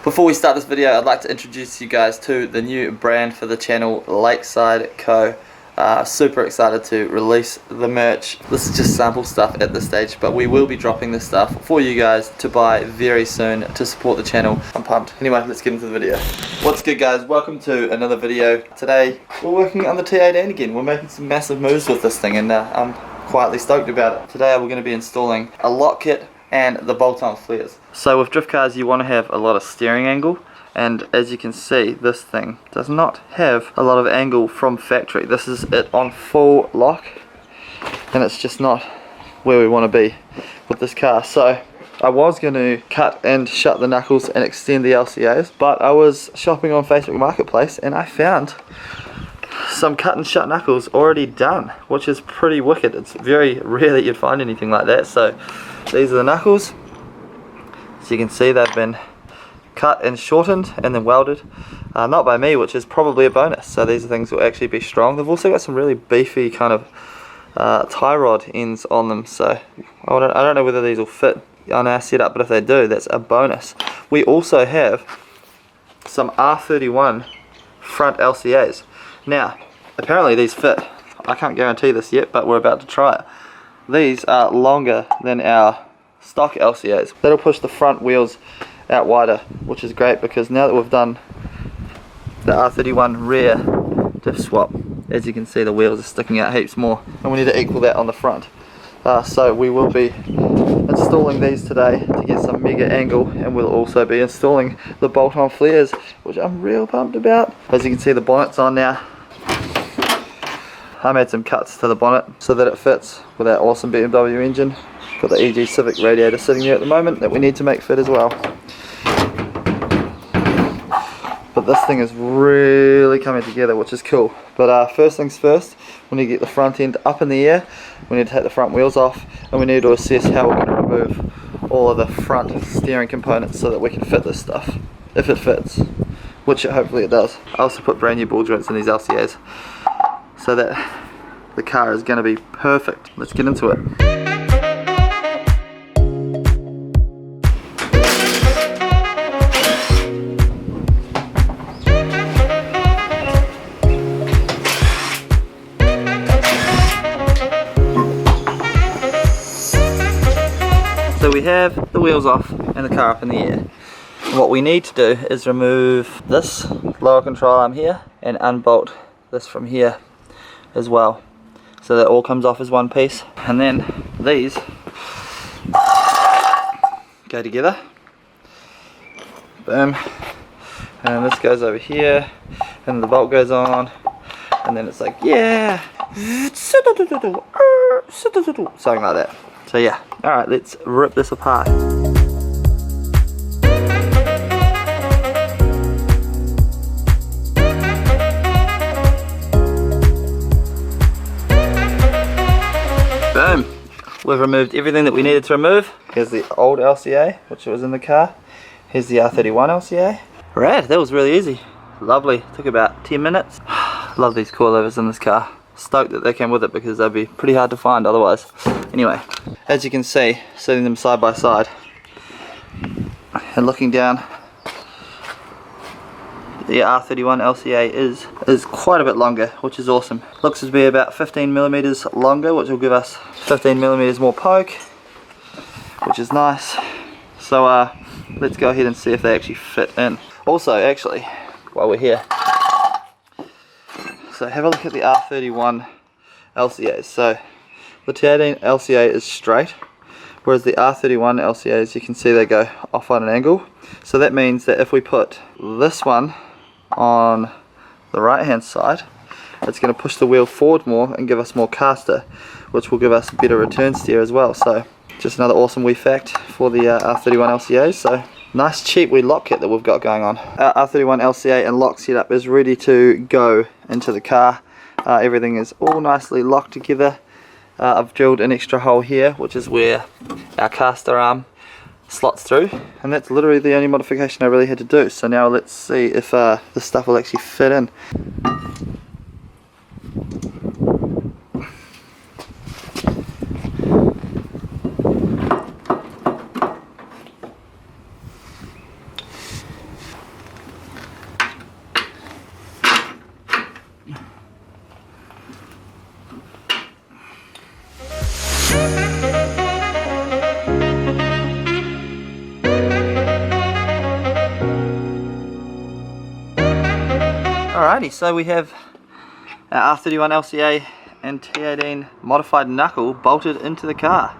Before we start this video, I'd like to introduce you guys to the new brand for the channel, Lakeside Co. Super excited to release the merch. This is just sample stuff at this stage, but we will be dropping this stuff for you guys to buy very soon to support the channel. I'm pumped. Anyway, let's get into the video. What's good, guys? Welcome to another video. Today we're working on the T18 again. We're making some massive moves with this thing, and I'm quietly stoked about it. Today we're going to be installing a lock kit and the bolt-on flares. So with drift cars you want to have a lot of steering angle, and as you can see this thing does not have a lot of angle from factory. This is it on full lock and it's just not where we want to be with this car. So I was going to cut and shut the knuckles and extend the LCAs, but I was shopping on Facebook Marketplace and I found some cut and shut knuckles already done, which is pretty wicked. It's very rare that you'd find anything like that. So these are the knuckles. As you can see, they've been cut and shortened and then welded, not by me, which is probably a bonus. So these things will actually be strong. They've also got some really beefy kind of tie rod ends on them, so I don't know whether these will fit on our setup, but if they do, that's a bonus. We also have some R31 front LCAs. Now apparently these fit. I can't guarantee this yet, but we're about to try it. These are longer than our stock LCAs. That'll push the front wheels out wider, which is great because now that we've done the R31 rear diff swap, as you can see the wheels are sticking out heaps more, and we need to equal that on the front. So we will be installing these today to get some mega angle, and we'll also be installing the bolt-on flares, which I'm real pumped about. As you can see, the bonnet's on now. I made some cuts to the bonnet so that it fits with our awesome BMW engine. Got the EG Civic radiator sitting there at the moment that we need to make fit as well. But this thing is really coming together, which is cool. But first things first, we need to get the front end up in the air. We need to take the front wheels off, and we need to assess how we're going to remove all of the front steering components so that we can fit this stuff, if it fits, which hopefully it does. I also put brand new ball joints in these LCAs so that the car is going to be perfect. Let's get into it. So we have the wheels off and the car up in the air. And what we need to do is remove this lower control arm here and unbolt this from here as well, so that all comes off as one piece. And then these go together. Boom. And this goes over here, and the bolt goes on, and then it's like, yeah, something like that. So yeah, alright, let's rip this apart. Boom! We've removed everything that we needed to remove. Here's the old LCA, which was in the car. Here's the R31 LCA. Rad, that was really easy. Lovely, took about 10 minutes. Love these coilovers in this car. Stoked that they came with it because they'd be pretty hard to find otherwise. Anyway, as you can see, setting them side by side and looking down, the R31 LCA is quite a bit longer, which is awesome. Looks to be about 15mm longer, which will give us 15mm more poke, which is nice. So let's go ahead and see if they actually fit in. Also, actually, while we're here, so have a look at the R31 LCAs. So the T18 LCA is straight, whereas the R31 LCAs, you can see they go off on an angle. So that means that if we put this one on the right hand side, it's going to push the wheel forward more and give us more caster, which will give us better return steer as well. So just another awesome wee fact for the R31 LCAs. So nice cheap wee lock kit that we've got going on. Our R31 LCA and lock setup is ready to go into the car. Everything is all nicely locked together. I've drilled an extra hole here, which is where our caster arm slots through, and that's literally the only modification I really had to do. So now let's see if this stuff will actually fit in. Alrighty, so we have our R31 LCA and T18 modified knuckle bolted into the car.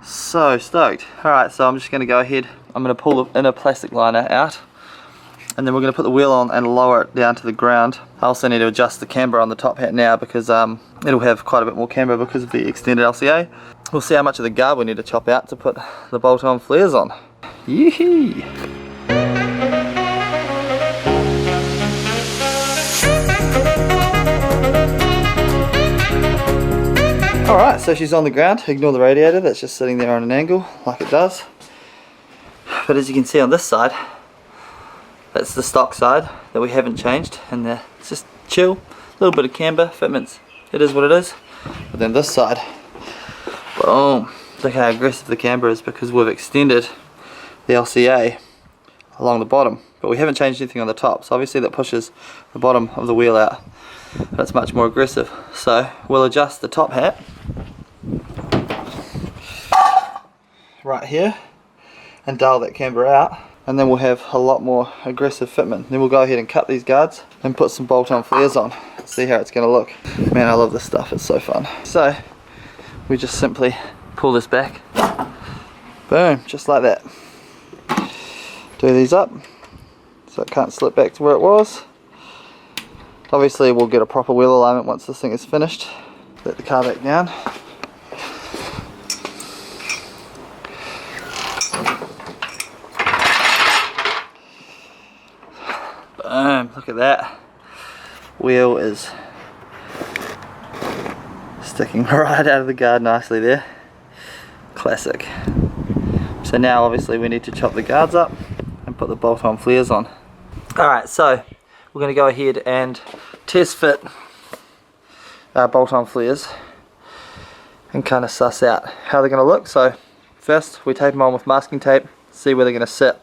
So stoked. Alright, so I'm just going to go ahead, I'm going to pull the inner plastic liner out, and then we're going to put the wheel on and lower it down to the ground. I also need to adjust the camber on the top hat now because it'll have quite a bit more camber because of the extended LCA. We'll see how much of the guard we need to chop out to put the bolt-on flares on. Yee-hee! Alright, so she's on the ground. Ignore the radiator, that's just sitting there on an angle like it does. But as you can see on this side, that's the stock side that we haven't changed, and it's just chill, a little bit of camber, fitments, it is what it is. But then this side, boom, look how aggressive the camber is because we've extended the LCA along the bottom, but we haven't changed anything on the top, so obviously that pushes the bottom of the wheel out. That's much more aggressive. So we'll adjust the top hat right here and dial that camber out, and then we'll have a lot more aggressive fitment. Then we'll go ahead and cut these guards and put some bolt-on flares on. See how it's going to look. Man, I love this stuff, it's so fun. So we just simply pull this back, boom, just like that. Do these up so it can't slip back to where it was. Obviously we'll get a proper wheel alignment once this thing is finished. Let the car back down. Boom, look at that. Wheel is sticking right out of the guard nicely there. Classic. So now obviously we need to chop the guards up and put the bolt-on flares on. Alright, so we're going to go ahead and test fit our bolt-on flares and kind of suss out how they're going to look. So first we tape them on with masking tape, see where they're going to sit,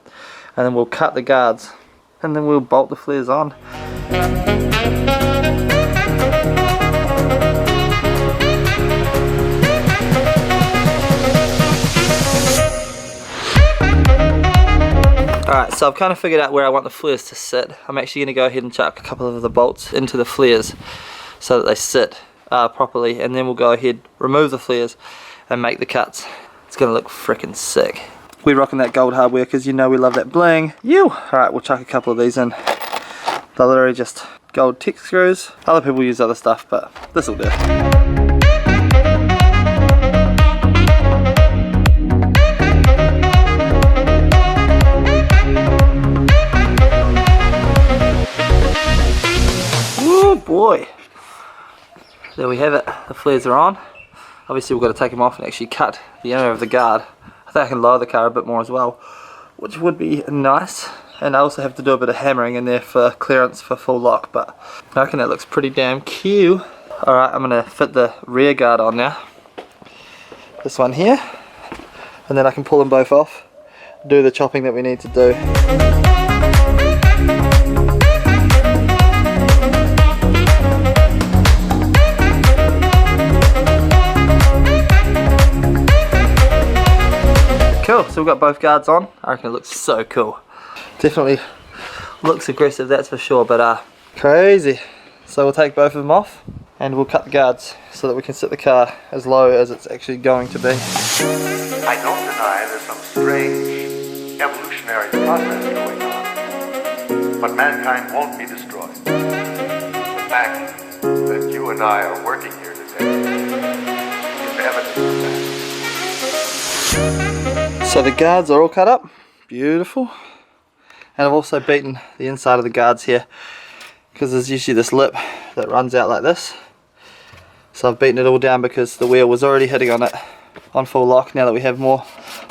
and then we'll cut the guards and then we'll bolt the flares on. Alright, so I've kind of figured out where I want the flares to sit. I'm actually going to go ahead and chuck a couple of the bolts into the flares so that they sit properly, and then we'll go ahead, remove the flares and make the cuts. It's going to look freaking sick. We're rocking that gold hardware because you know we love that bling. Alright, we'll chuck a couple of these in. They're literally just gold tech screws. Other people use other stuff, but this will do. Boy, there we have it, the flares are on. Obviously we've got to take them off and actually cut the inner of the guard. I think I can lower the car a bit more as well, which would be nice, and I also have to do a bit of hammering in there for clearance for full lock, but I reckon that looks pretty damn cute. Alright, I'm going to fit the rear guard on now, this one here, and then I can pull them both off, do the chopping that we need to do. Cool, so we've got both guards on. I reckon it looks so cool. Definitely looks aggressive, that's for sure, but crazy. So we'll take both of them off and we'll cut the guards so that we can set the car as low as it's actually going to be. I don't deny there's some strange evolutionary process going on, but mankind won't be destroyed. The fact that you and I are working here today is evidence of that. So the guards are all cut up, beautiful, and I've also beaten the inside of the guards here because there's usually this lip that runs out like this. So I've beaten it all down because the wheel was already hitting on it on full lock. Now that we have more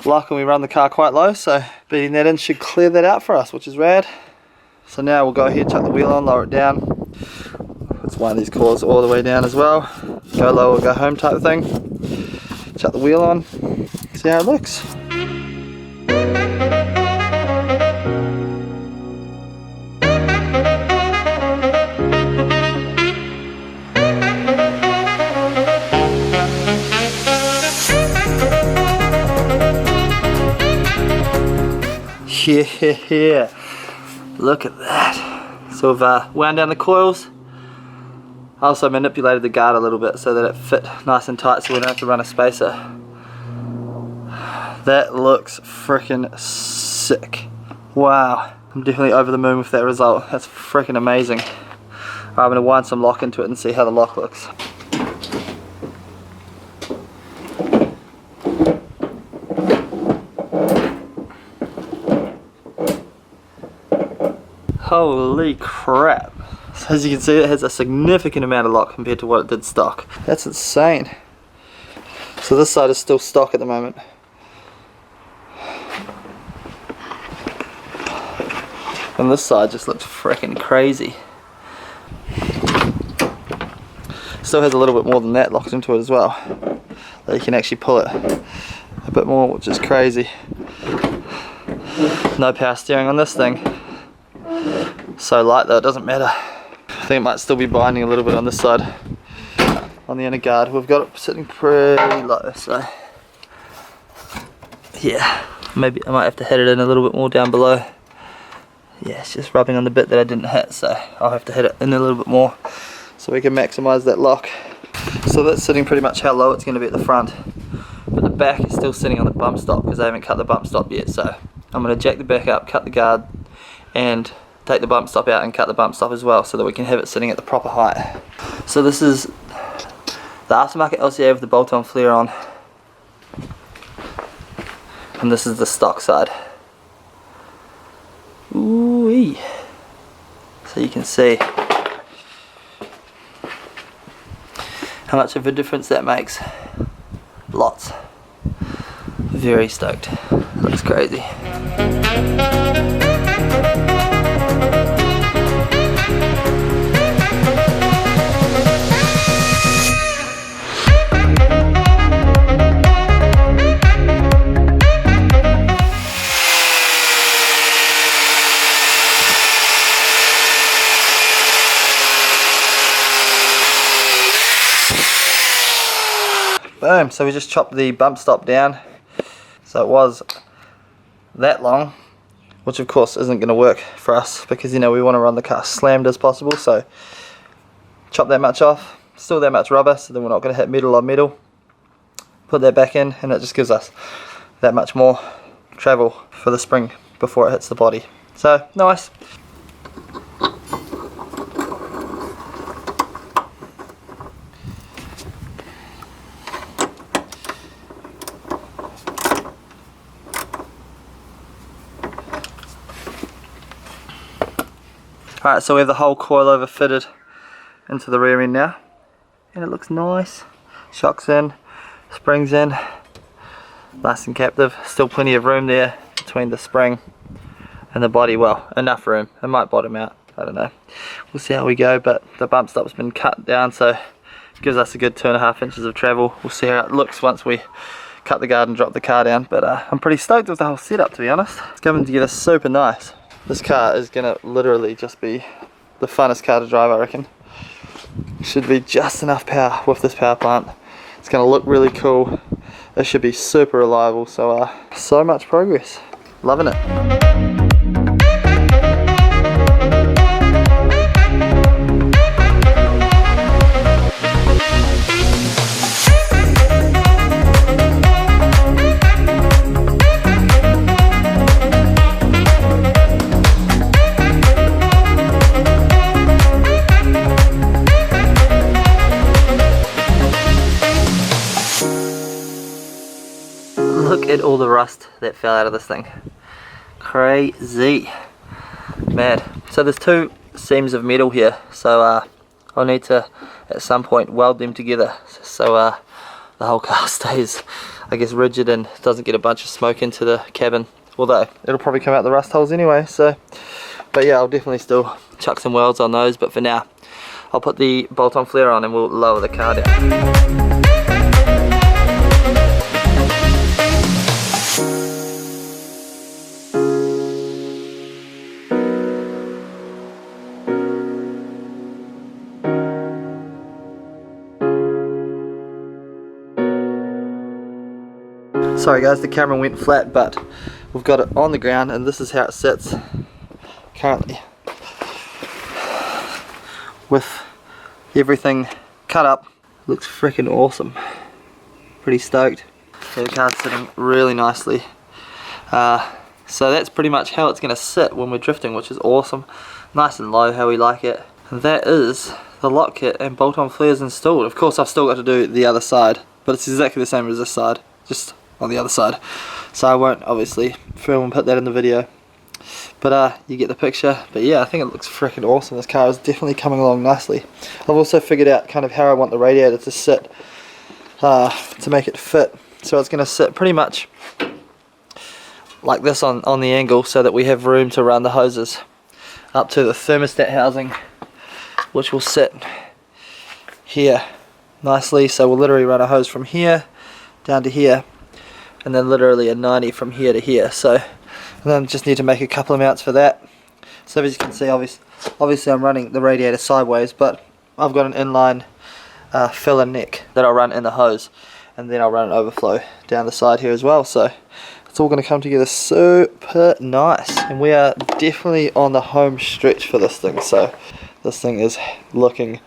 lock and we run the car quite low, so beating that in should clear that out for us, which is rad. So now we'll go ahead, chuck the wheel on, lower it down. It's one of these claws all the way down as well. Go low or go home type thing. Chuck the wheel on, see how it looks. Yeah, look at that. So we've wound down the coils. I also manipulated the guard a little bit so that it fit nice and tight so we don't have to run a spacer. That looks freaking sick. Wow. I'm definitely over the moon with that result. That's freaking amazing. Alright, I'm going to wind some lock into it and see how the lock looks. Holy crap. So as you can see, it has a significant amount of lock compared to what it did stock. That's insane. So this side is still stock at the moment. And this side just looks freaking crazy. Still has a little bit more than that locked into it as well. That you can actually pull it a bit more, which is crazy. No power steering on this thing. So light though, it doesn't matter. I think it might still be binding a little bit on this side. On the inner guard, we've got it sitting pretty low, so yeah, maybe I might have to hit it in a little bit more down below. Yeah, it's just rubbing on the bit that I didn't hit, so I'll have to hit it in a little bit more so we can maximise that lock. So that's sitting pretty much how low it's going to be at the front, but the back is still sitting on the bump stop because I haven't cut the bump stop yet. So I'm going to jack the back up, cut the guard, and take the bump stop out and cut the bump stop as well so that we can have it sitting at the proper height. So this is the aftermarket LCA with the bolt-on flare on, and this is the stock side. Ooh-wee. So you can see how much of a difference that makes. Lots. Very stoked. Looks crazy. Boom, so we just chopped the bump stop down. So it was that long, which of course isn't going to work for us because, you know, we want to run the car slammed as possible. So chop that much off, still that much rubber, so then we're not going to hit metal on metal. Put that back in and it just gives us that much more travel for the spring before it hits the body. So nice. Alright, so we have the whole coilover fitted into the rear end now, and it looks nice. Shocks in, springs in, nice and captive. Still plenty of room there between the spring and the body. Well, enough room. It might bottom out, I don't know. We'll see how we go, but the bump stop's been cut down, so it gives us a good 2.5 inches of travel. We'll see how it looks once we cut the guard and drop the car down, but I'm pretty stoked with the whole setup, to be honest. It's coming together super nice. This car is going to literally just be the funnest car to drive, I reckon. Should be just enough power with this power plant. It's going to look really cool. It should be super reliable, so so much progress. Loving it. Look at all the rust that fell out of this thing. Crazy. Mad. So there's two seams of metal here, so I'll need to at some point weld them together so the whole car stays, I guess, rigid and doesn't get a bunch of smoke into the cabin. Although it'll probably come out the rust holes anyway, so, but yeah, I'll definitely still chuck some welds on those, but for now I'll put the bolt-on flare on and we'll lower the car down. Sorry guys, the camera went flat, but we've got it on the ground and this is how it sits currently. with everything cut up. Looks freaking awesome. Pretty stoked. So the car's sitting really nicely. So that's pretty much how it's going to sit when we're drifting, which is awesome. Nice and low, how we like it. And that is the lock kit and bolt-on flares installed. Of course I've still got to do the other side, but it's exactly the same as this side, just on the other side. So I won't obviously film and put that in the video. But you get the picture. But yeah, I think it looks freaking awesome. This car is definitely coming along nicely. I've also figured out kind of how I want the radiator to sit to make it fit. So it's going to sit pretty much like this on the angle, so that we have room to run the hoses up to the thermostat housing, which will sit here nicely. So we'll literally run a hose from here down to here, and then literally a 90 from here to here. So and then just need to make a couple of mounts for that. So as you can see, obviously I'm running the radiator sideways, but I've got an inline filler neck that I'll run in the hose, and then I'll run an overflow down the side here as well. So it's all going to come together super nice, and we are definitely on the home stretch for this thing. So this thing is looking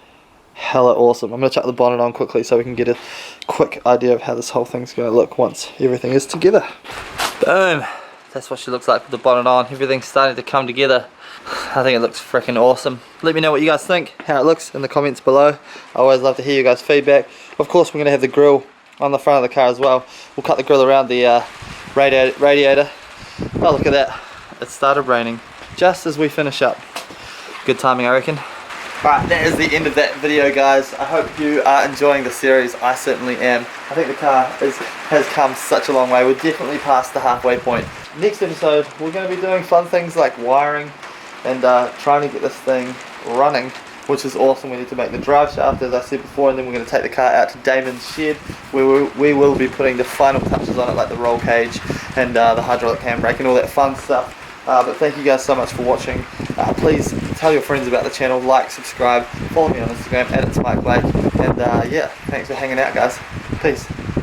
hella awesome. I'm going to chuck the bonnet on quickly so we can get a quick idea of how this whole thing's going to look once everything is together. Boom! That's what she looks like with the bonnet on. Everything's starting to come together. I think it looks freaking awesome. Let me know what you guys think, how it looks in the comments below. I always love to hear you guys' feedback. Of course we're going to have the grille on the front of the car as well. We'll cut the grille around the radiator. Oh, look at that. It started raining just as we finish up. Good timing, I reckon. Alright, that is the end of that video, guys. I hope you are enjoying the series. I certainly am. I think the car has come such a long way. We're definitely past the halfway point. Next episode, we're going to be doing fun things like wiring and trying to get this thing running, which is awesome. We need to make the drive shaft, as I said before, and then we're going to take the car out to Damon's shed, where we will be putting the final touches on it, like the roll cage and the hydraulic handbrake and all that fun stuff. But thank you guys so much for watching. Please tell your friends about the channel, like, subscribe, follow me on Instagram, @it's Mike Blake, and yeah, thanks for hanging out, guys. Peace.